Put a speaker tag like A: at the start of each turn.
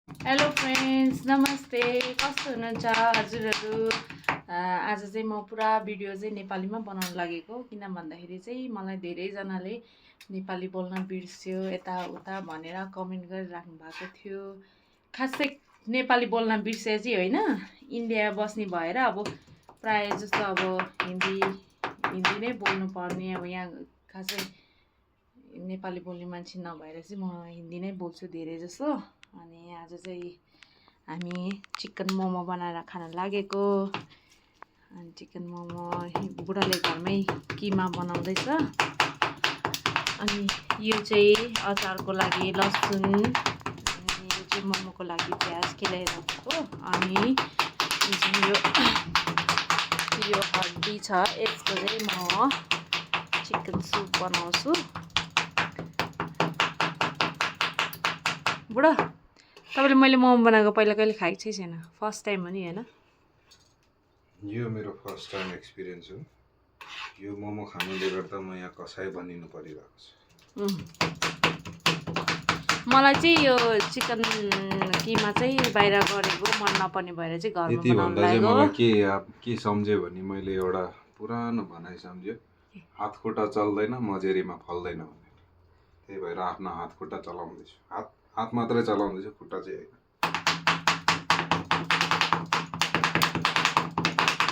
A: Hello friends, नमस्ते। कस्तो हुनुहुन्छ हजुरहरू? आज चाहिँ म पुरा भिडियो चाहिँ नेपालीमा बनाउन लागेको, किन भन्दाखेरि चाहिँ मलाई धेरैजनाले नेपाली बोल्न बिर्स्यो यताउता भनेर कमेन्ट गरिराख्नु भएको थियो। खासै नेपाली बोल्न बिर्से चाहिँ होइन, इन्डिया बस्ने भएर अब प्रायः जस्तो अब हिन्दी नै बोल्नु पर्ने, अब यहाँ खासै नेपाली बोल्ने मान्छे नभएर चाहिँ म हिन्दी नै बोल्छु धेरै जसो। अनि आज चाहिँ हामी चिकन मोमो बनाएर खान लागेको। अनि चिकन मोमो बुढाले घरमै किमा बनाउँदैछ। अनि यो चाहिँ अचारको लागि लसुन, अनि यो चाहिँ मोमोको लागि प्याज केलाइराखेको। अनि यो हड्डी छ, यसको चाहिँ म चिकन सुप बनाउँछु। बुढा, तपाईँले मैले मोमो बनाएको पहिला कहिले खाएको छैन, फर्स्ट टाइम हो नि होइन?
B: यो मेरो फर्स्ट टाइम एक्सपिरियन्स हो। यो मोमो खानुले गर्दा म यहाँ कसाई बनिनु परिरहेको छ।
A: मलाई चाहिँ यो चिकन किमा चाहिँ बाहिर गरेको मन नपर्ने भएर चाहिँ घरमा
B: यति
A: बनाउनु
B: भन्दा चाहिँ
A: लागेको।
B: मलाई के सम्झ्यो भने मैले एउटा पुरानो भनाइ सम्झ्यो, हात खुट्टा चल्दैन मजेरीमा फल्दैन भनेर। त्यही भएर आफ्नो हात खुट्टा चलाउँदैछु। हात मात्रै चलाउँदैछु, खुट्टा चाहिँ होइन।